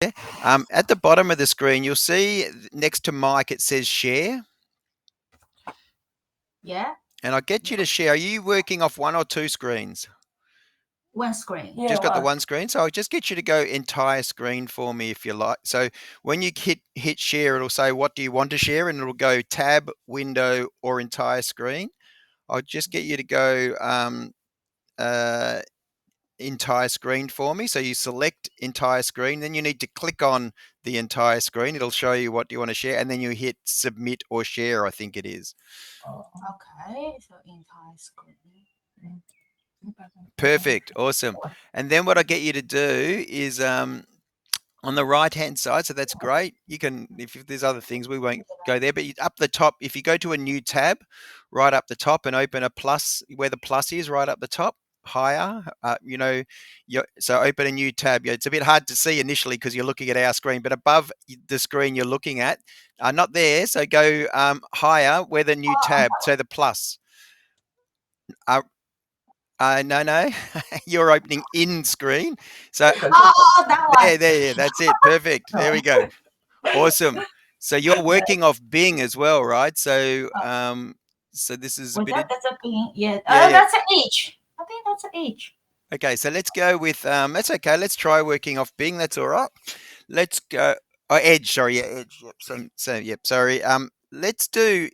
At the bottom of the screen, you'll see next to Mike, it says share. Yeah. And I'll get you to share. Are you working off one or two screens? One screen. Yeah, Just got the one. one screen. So I'll just get you to go entire screen for me if you like. So when you hit share, it'll say, what do you want to share? And it'll go tab, window, or entire screen. I'll just get you to go entire screen for me. So you select entire screen, then you need to click on the entire screen. It'll show you what you want to share, and then you hit submit or share, I think it is. Okay, so entire screen. Perfect. Awesome. And then what I get you to do is on the right hand side, so that's great. You can, if there's other things, we won't go there, but up the top, if you go to a new tab right up the top and open a plus where the plus is right up the top, higher, so open a new tab. It's a bit hard to see initially because you're looking at our screen, but above the screen you're looking at, not there. So go higher where the new tab, so the plus. No, you're opening in screen. So that one. there, that's it. Perfect. There we go. Awesome. So you're working off Bing as well, right? So so this is a bit. That's a Bing. Yeah. Yeah. That's an H. I think that's an H. Okay, so let's go with that's okay. Let's try working off Bing. That's all right. Let's go. Oh, Edge. Sorry, yeah, Edge. Yep. So yep. Sorry. Let's do.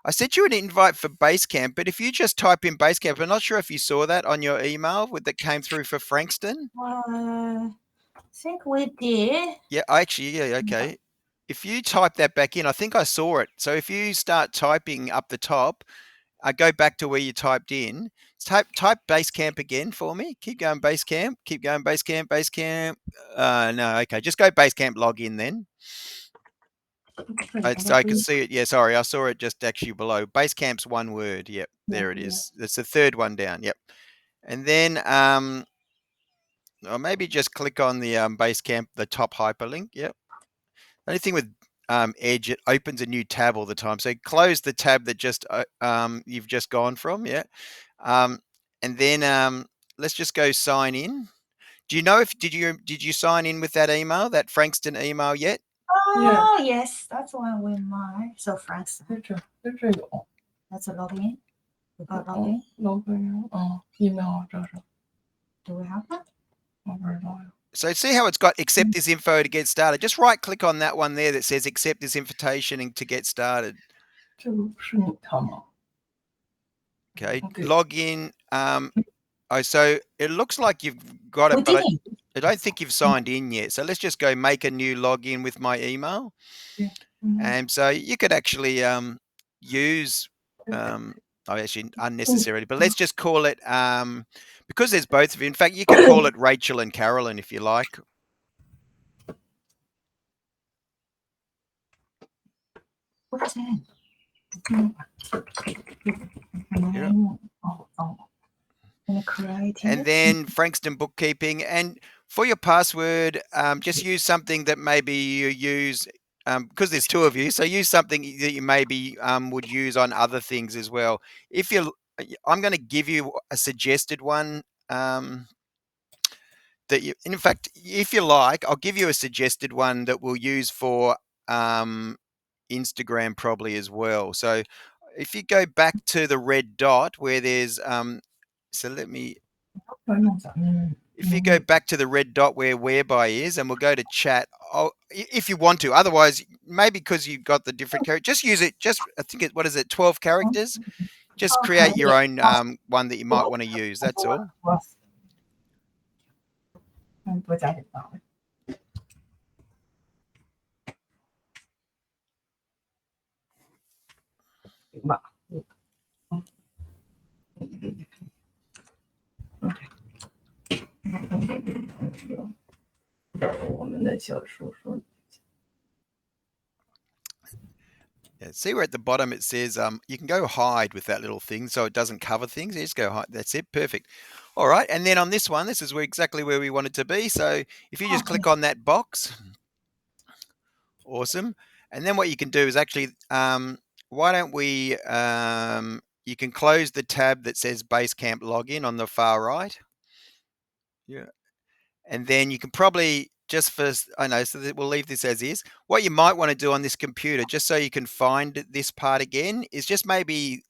I sent you an invite for Basecamp, but if you just type in Basecamp, I'm not sure if you saw that on your email that came through for Frankston. I think we did. Yeah, okay. If you type that back in, I think I saw it. So if you start typing up the top, go back to where you typed in. Type Basecamp again for me. Keep going Basecamp. Keep going Basecamp. No, okay. Just go Basecamp login then. I can see it. Yeah, sorry. I saw it just actually below. Basecamp's one word. Yep, there it is. That's the third one down. Yep. And then or maybe just click on the Basecamp, the top hyperlink. Yep. The only thing with Edge, it opens a new tab all the time. So close the tab that just you've just gone from. Yeah. And then let's just go sign in. Do you know did you sign in with that email, that Frankston email yet? Oh, yes, that's one with mine. So Frankston. That's a login. We got login. Email. Do we have that? So see how it's got accept this info to get started. Just right click on that one there that says accept this invitation and to get started. Okay, log in. So it looks like you've got it, but I don't think you've signed in yet. So let's just go make a new login with my email. Yeah. And so you could actually use, actually unnecessarily, but let's just call it, because there's both of you. In fact, you could call it Rachel and Carolyn if you like. What's that? Yeah. And then Frankston Bookkeeping. And for your password, just use something that maybe you use, because there's two of you, so use something that you maybe would use on other things as well. I'm going to give you a suggested one that in fact, if you like, I'll give you a suggested one that we'll use for Instagram probably as well. So if you go back to the red dot where there's if you go back to the red dot where whereby is, and we'll go to chat, if you want to. Otherwise, maybe because you've got the different character, just use it. I think what is it, 12 characters? Just create your own one that you might want to use. That's all. Yeah, see where at the bottom it says you can go hide with that little thing so it doesn't cover things. You just go hide. That's it. Perfect. All right. And then on this one, this is exactly where we want it to be. So if you just click on that box, awesome. And then what you can do is actually, why don't we, you can close the tab that says Basecamp login on the far right. Yeah. And then you can probably just for, I know, so that we'll leave this as is. What you might want to do on this computer, just so you can find this part again, is just maybe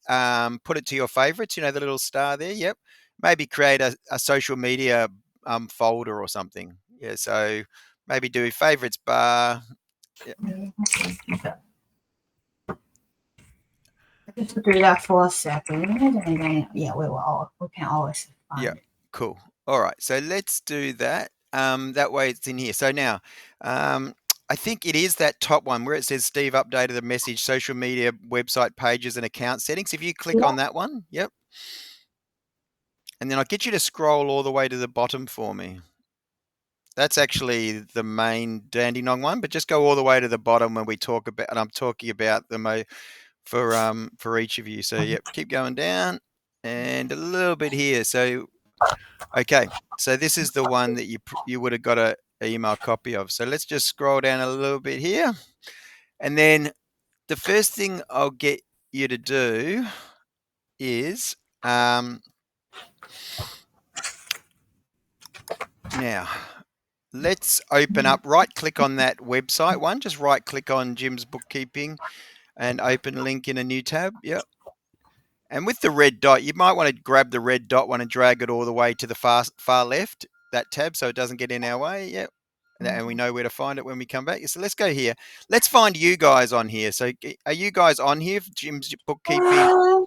put it to your favorites, the little star there. Yep. Maybe create a social media folder or something. Yeah. So maybe do favorites bar. Just do that for a second, and then we can always find Yeah. it. Cool. All right. So let's do that. That way it's in here. So now, I think it is that top one where it says Steve updated the message, social media, website pages, and account settings. If you click on that one, yep. And then I'll get you to scroll all the way to the bottom for me. That's actually the main Dandenong one, but just go all the way to the bottom when we talk about, and I'm talking about the for each of you. So yep, keep going down and a little bit here. So okay, so this is the one that you would have got a email copy of. So let's just scroll down a little bit here, and then the first thing I'll get you to do is now let's open up, right click on that website one, just right click on Jim's Bookkeeping and open link in a new tab. Yep. And with the red dot, you might want to grab the red dot one and drag it all the way to the far left, that tab, so it doesn't get in our way. Yep. And we know where to find it when we come back. So let's go here. Let's find you guys on here. So are you guys on here for Jim's Bookkeeping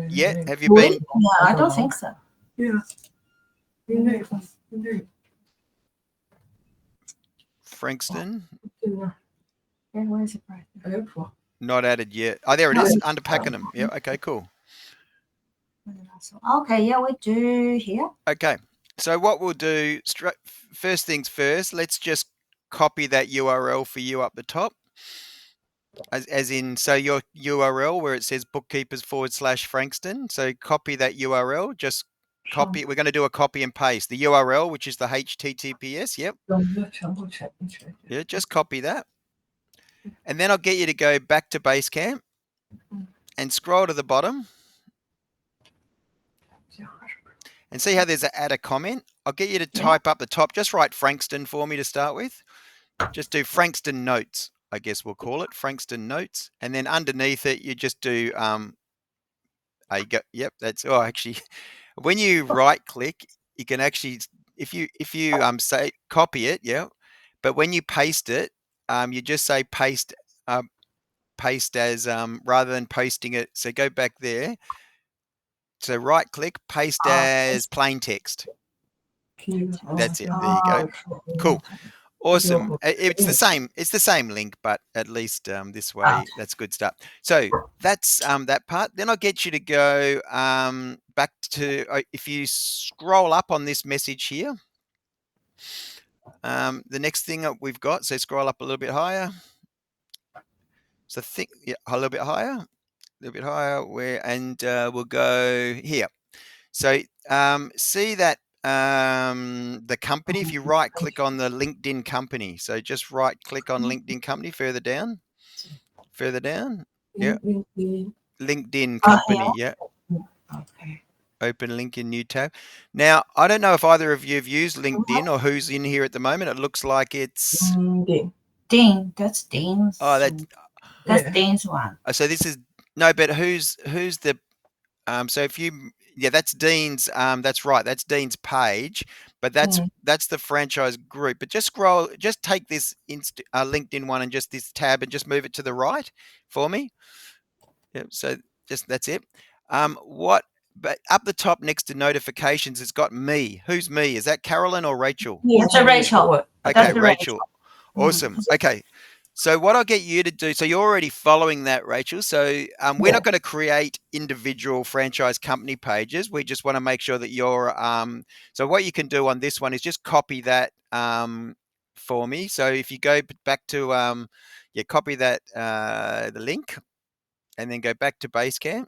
yet? Have you been? Yeah, I don't think so. Yeah. Frankston? Where's the price? Not added yet. Oh, there it is, under Pakenham. Yeah, okay, cool. Okay, yeah, we do here. Okay, so what we'll do, first things first, let's just copy that URL for you up the top. As in, so your URL where it says bookkeepers/Frankston. So copy that URL, just copy. We're going to do a copy and paste. The URL, which is the HTTPS, yep. Yeah, just copy that. And then I'll get you to go back to Basecamp and scroll to the bottom. And see how there's an add a comment? I'll get you to type up the top, just write Frankston for me to start with. Just do Frankston Notes, I guess we'll call it, Frankston Notes. And then underneath it, you just do, yep, that's, actually, when you right click, you can actually, if you say copy it, yeah, but when you paste it, you just say paste as, rather than posting it. So go back there. So right click, paste as plain text. That's it. There you go. Cool. Awesome. It's the same. It's the same link, but at least this way, that's good stuff. So that's that part. Then I'll get you to go back to, if you scroll up on this message here, the next thing that we've got. So scroll up a little bit higher. So a little bit higher, and we'll go here. So see that the company, if you right click on the LinkedIn company, so just right click on LinkedIn company further down, yeah, LinkedIn company, yeah. Okay. Open link in new tab. Now, I don't know if either of you have used LinkedIn or who's in here at the moment. It looks like it's Dean. That's Dean's. Oh, that's Dean's one. So this is no, but who's the so if you, yeah, that's Dean's, that's right, that's Dean's page, but that's the franchise group. But just scroll, just take this LinkedIn one and just this tab and just move it to the right for me. Yeah, so just that's it. But up the top next to notifications, it's got me. Who's me? Is that Carolyn or Rachel? Yeah, it's a Rachel. Okay, Rachel. Awesome. Okay. So what I'll get you to do, so you're already following that, Rachel. So we're not going to create individual franchise company pages. We just want to make sure that you're, so what you can do on this one is just copy that for me. So if you go back to, copy that, the link, and then go back to Basecamp.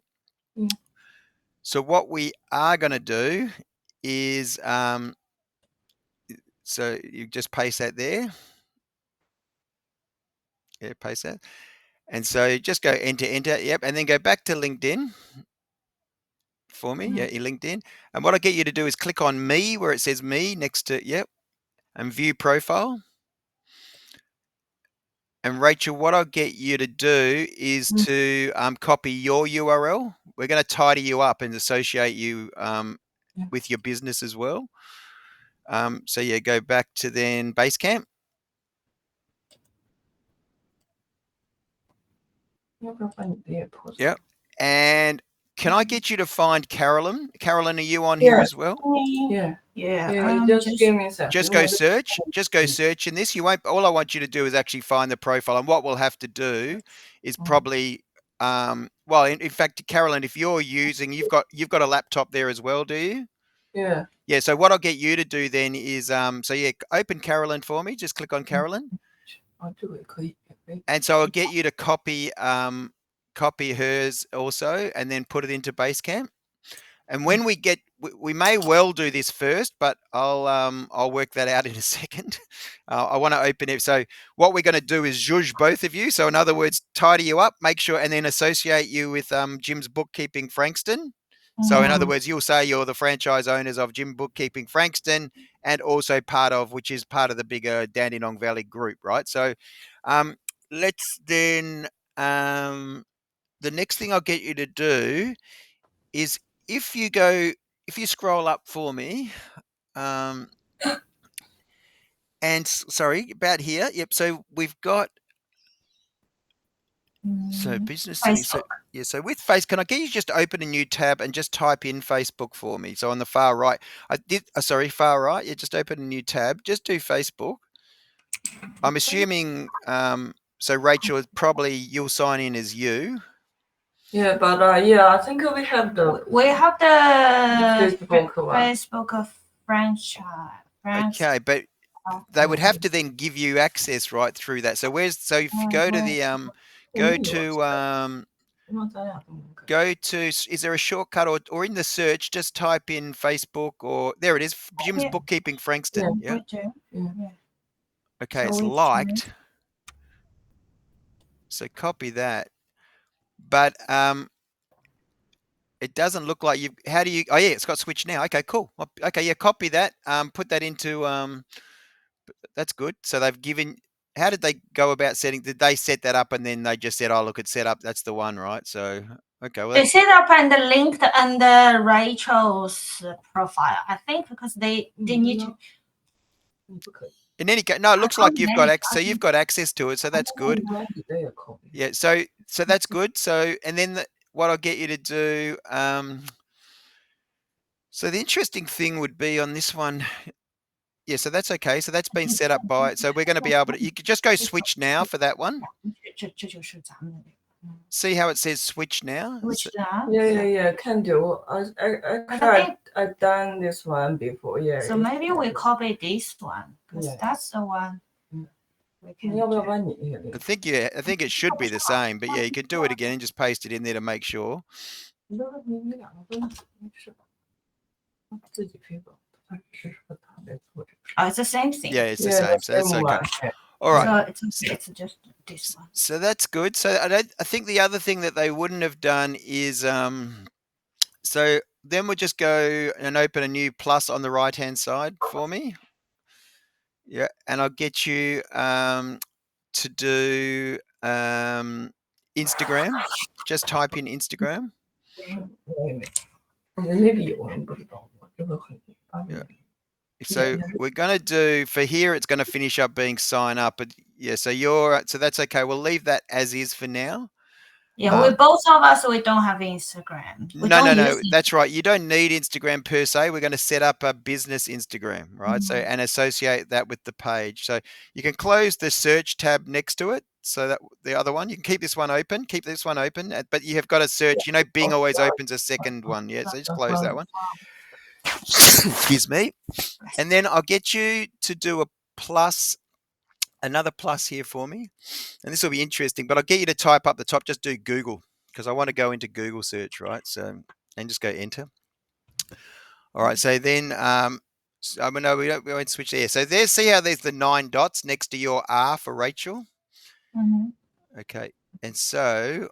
So what we are going to do is, so you just paste that there. Yeah, paste that. And so just go enter, yep, and then go back to LinkedIn for me, yeah, in LinkedIn. And what I get you to do is click on me where it says me next to, yep, and view profile. And Rachel, what I'll get you to do is to copy your URL. We're going to tidy you up and associate you with your business as well. So yeah, go back to then Basecamp. Yep. And can I get you to find Carolyn? Carolyn, are you on here as well? Yeah. Yeah. Just give me a second. Just go search. Just go search in this. You won't. All I want you to do is actually find the profile. And what we'll have to do is probably, well, in fact, Carolyn, if you're using, you've got a laptop there as well, do you? Yeah. Yeah. So what I'll get you to do then is, so yeah, open Carolyn for me. Just click on Carolyn. And so I'll get you to copy hers also, and then put it into Basecamp. And when we get, we may well do this first, but I'll work that out in a second. I want to open it. So what we're going to do is zhuzh both of you. So in other words, tidy you up, make sure, and then associate you with Jim's Bookkeeping Frankston. So in other words, you'll say you're the franchise owners of Jim Bookkeeping Frankston, and also which is part of the bigger Dandenong Valley group, right? So let's then, the next thing I'll get you to do is, if you scroll up for me, and sorry, about here. Yep. So we've got, so business settings. So yeah. So with can I get you just open a new tab and just type in Facebook for me? So on the far right, far right. Yeah, just open a new tab. Just do Facebook. I'm assuming. So Rachel, probably you'll sign in as you. Yeah, but yeah, I think we have the Facebook franchise. Okay, but they would have to then give you access right through that. So if you go to the is there a shortcut, or in the search, just type in Facebook, or there it is, Jim's Bookkeeping Frankston. Yeah. Okay, it's liked. So copy that. But it doesn't look like you've, how do you, oh yeah, it's got switched now. Okay, cool. Okay, yeah, copy that. Put that into, that's good. So they've given, how did they go about setting, did they set that up and then they just said, oh, look, it's set up, that's the one, right? So, okay. Well, they set up and linked under Rachel's profile, I think, because they need to. In any case, no, it looks like you've got access. So you've got access to it, so that's good. Yeah, so that's good. So, and then what I'll get you to do. So the interesting thing would be on this one. Yeah, so that's okay. So that's been set up by. So we're going to be able to. You could just go switch now for that one. See how it says switch now? Yeah, can do. I've done this one before. Yeah. So maybe we copy this one, because that's the one. We can I think it should be the same, but yeah, you can do it again and just paste it in there to make sure. Oh, it's the same thing. Yeah, it's the same. So that's okay. All right. So it's just this one. So that's good. So I think the other thing that they wouldn't have done is, so then we'll just go and open a new plus on the right hand side for me. Yeah, and I'll get you to do Instagram. Just type in Instagram. Yeah. So we're going to do, for here, it's going to finish up being sign up. But yeah, so that's okay. We'll leave that as is for now. Yeah, we both of us, we don't have Instagram. No, that's right. You don't need Instagram per se. We're going to set up a business Instagram, right? So, and associate that with the page. So you can close the search tab next to it. So that the other one, you can keep this one open, but you have got to search. You know, Bing always opens a second one. Yeah, so just close that one. Excuse me. And then I'll get you to do another plus here for me. And this will be interesting, but I'll get you to type up the top, just do Google, because I want to go into Google search, right? So, and just go enter. All right. So then, no, we won't switch there. So see how there's the 9 dots next to your R for Rachel? Okay. And so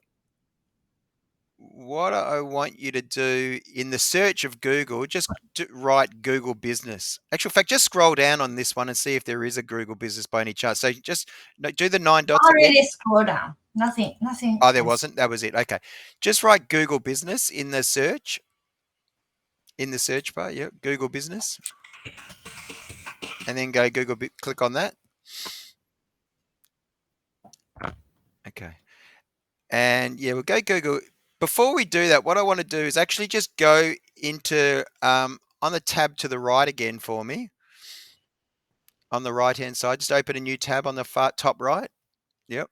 what I want you to do in the search of Google, just write Google Business. Actual fact, just scroll down on this one and see if there is a Google Business by any chance. So just do the 9 dots again. Already scroll down. Nothing. Oh, there wasn't. That was it. Okay. Just write Google Business in the search. In the search bar, yeah, Google Business. And then go click on that. Okay. And yeah, we'll go Google. Before we do that, what I want to do is actually just go into on the tab to the right again for me. On the right-hand side, just open a new tab on the far top right. Yep.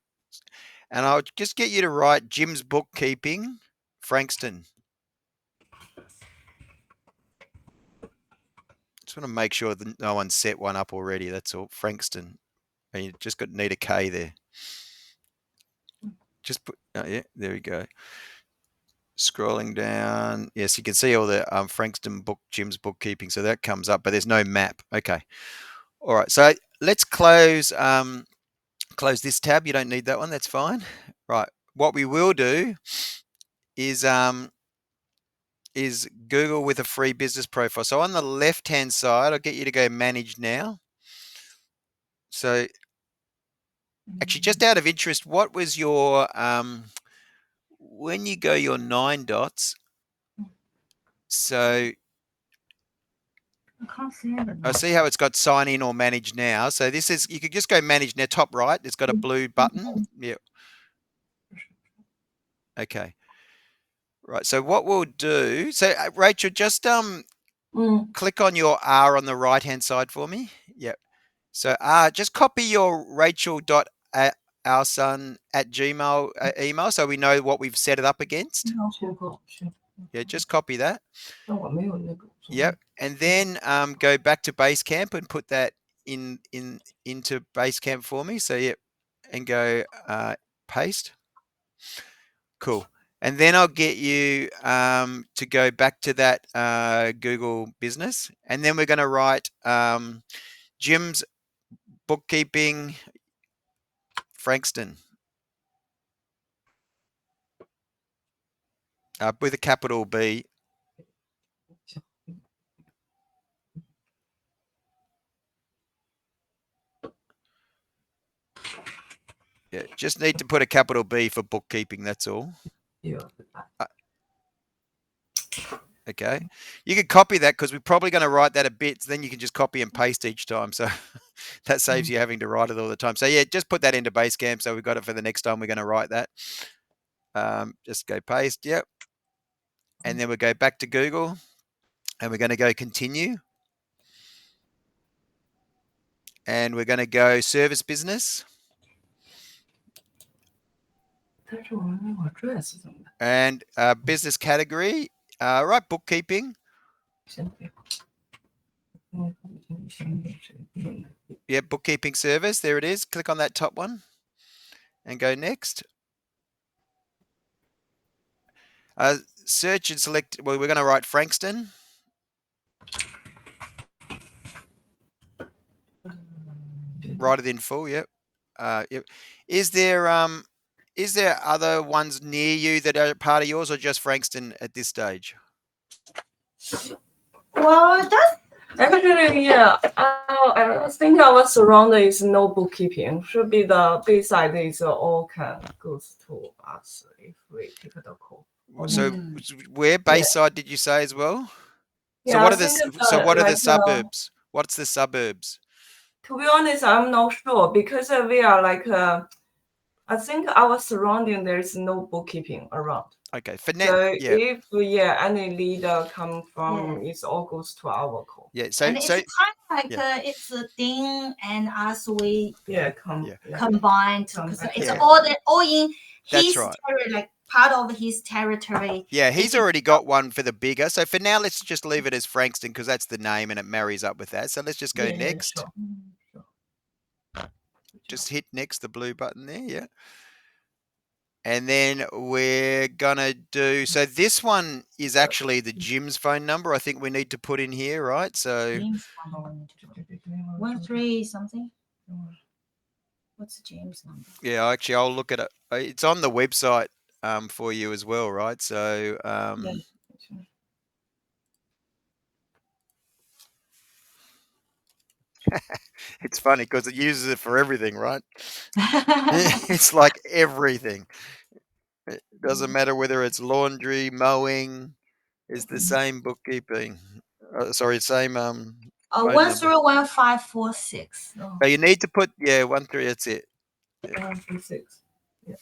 And I'll just get you to write Jim's Bookkeeping, Frankston. Just want to make sure that no one set one up already. That's all. Frankston. And you just need a K there. Just put, yeah, there we go. Scrolling down, yes, you can see all the Frankston Jim's Bookkeeping. So that comes up, but there's no map. Okay. All right. So let's close this tab. You don't need that one. That's fine. Right. What we will do is Google with a free business profile. So on the left-hand side, I'll get you to go Manage Now. So actually, just out of interest, what was your when you go your 9 dots? So I can't see it. I see how it's got Sign In or Manage Now. So this is, you could just go Manage Now, top right. It's got a blue button. Yeah. Okay. Right. So what we'll do, so Rachel, just click on your R on the right-hand side for me. Yep. So just copy your rachel.ourson@gmail email so we know what we've set it up against. Yeah, just copy that. Yep. And then go back to Basecamp and put that into Basecamp for me. So yep, and go paste. Cool. And then I'll get you to go back to that Google Business, and then we're going to write Jim's Bookkeeping, Frankston, with a capital B. Yeah, just need to put a capital B for bookkeeping. That's all. Yeah. Okay. You can copy that because we're probably going to write that a bit. So then you can just copy and paste each time. So that saves you having to write it all the time. So yeah, just put that into Basecamp. So we've got it for the next time we're going to write that. Just go paste. Yep. And then we'll go back to Google and we're going to go continue. And we're going to go service business. And business category, right, bookkeeping. Yeah, bookkeeping service. There it is. Click on that top one and go next. Search and select. Well, we're going to write Frankston. Write it in full. Yep. Yep. Is there other ones near you that are part of yours, or just Frankston at this stage? Well, that's Actually, yeah. I think our surrounding is no bookkeeping. Should be the B-side is all can goes to us if we take the call. So where Bayside did you say as well? So Yeah, what are the suburbs? What's the suburbs? To be honest, I'm not sure because we are like I think our surrounding there is no bookkeeping around. Okay, for now. So if any leader come from, it all goes to our call. Yeah, so it's kind of like it's a thing, and us we combined. It's all in his territory, like part of his territory. Yeah, he's already got one for the bigger. So for now, let's just leave it as Frankston because that's the name and it marries up with that. So let's just go next. Sure. Just hit next, the blue button there, yeah. And then we're going to do, so this one is actually the Jim's phone number I think we need to put in here, right? So 13 something. What's the James number? Yeah, actually, I'll look at it. It's on the website. for you as well, right? So it's funny because it uses it for everything, right? It's like everything. It doesn't matter whether it's laundry, mowing. It's the same bookkeeping. Sorry, same phone 131546. But you need to put 13. That's it. 136. Yeah.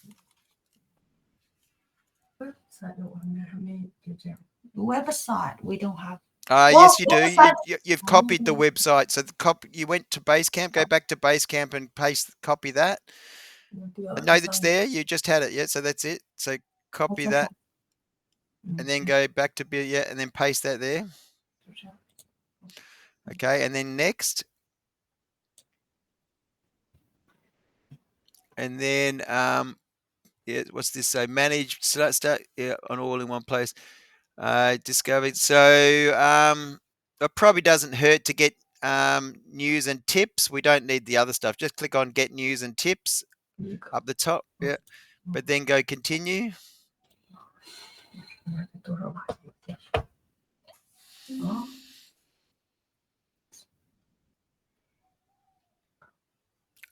Website we don't have. Yes, you do. You've copied the website. So you went to Basecamp. Go back to Basecamp and copy that. No, that's there. You just had it. Yeah, so that's it. So copy that, and then go back to and then paste that there. Okay, and then next, and then what's this? So manage start on all in one place. Discovered. So it probably doesn't hurt to get news and tips. We don't need the other stuff. Just click on get news and tips up the top. Yeah, but then go continue.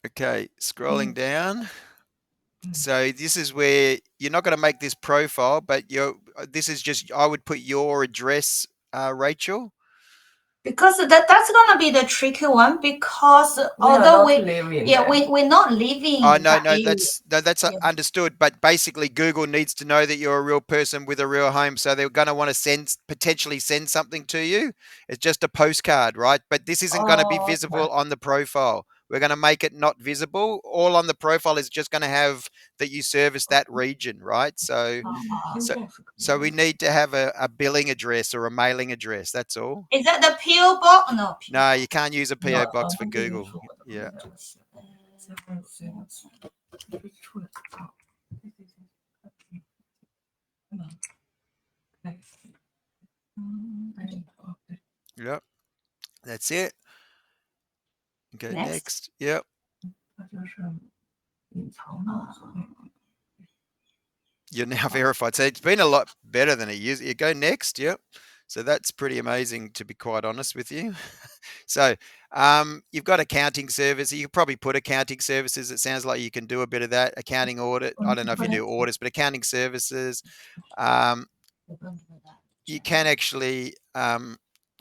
Okay, scrolling down. So this is where you're not going to make this profile, but this is just, I would put your address, Rachel. Because that's gonna be the tricky one, because although we're not living. Oh no, that's understood. But basically, Google needs to know that you're a real person with a real home, so they're going to want to potentially send something to you. It's just a postcard, right? But this isn't going to be visible on the profile. We're going to make it not visible. All on the profile is just going to have that you service that region, right? So we need to have a billing address or a mailing address. That's all. Is that the PO box? No, you can't use a PO box for Google. Yeah. Yep. That's it. Go next. Yep. You're now verified. So it's been a lot better than it used. You go next. Yep. So that's pretty amazing, to be quite honest with you. So you've got accounting services. You could probably put accounting services. It sounds like you can do a bit of that. Accounting audit. I don't know if you do audits, but accounting services. You can actually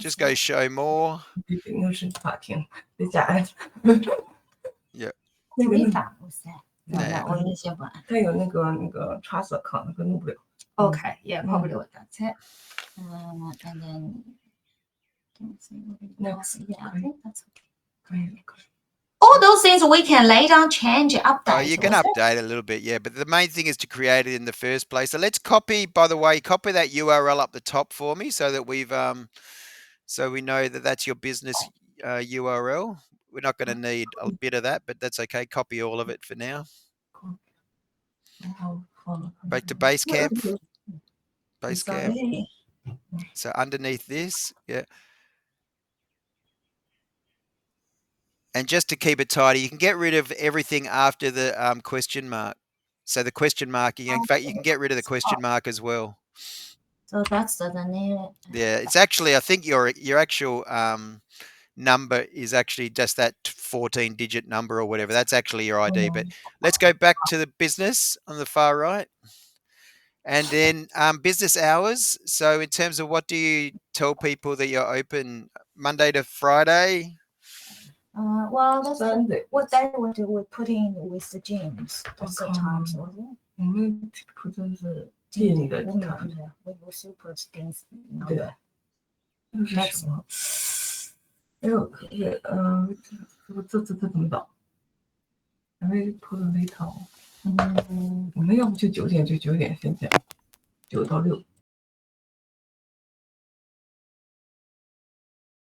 just go show more. Yeah. Okay, yeah, probably what that's it. And then yeah, I think that's okay. All those things we can later change, update. You can update a little bit, yeah. But the main thing is to create it in the first place. So let's copy that URL up the top for me, so that so we know that that's your business URL. We're not going to need a bit of that, but that's okay. Copy all of it for now. Back to Basecamp. Basecamp. So underneath this, yeah. And just to keep it tidy, you can get rid of everything after the question mark. So the question mark, in fact, you can get rid of the question mark as well. So that's the name. Yeah, it's actually, I think your actual number is actually just that 14-digit number or whatever. That's actually your ID. But let's go back to the business on the far right. And then business hours. So in terms of, what do you tell people that you're open Monday to Friday? Well, that's what day would we put in with the gyms? That's the times, was it? We will still put things. Yeah. Next one. 还没铺的那套，我们要不就9点就9点先讲，9到6。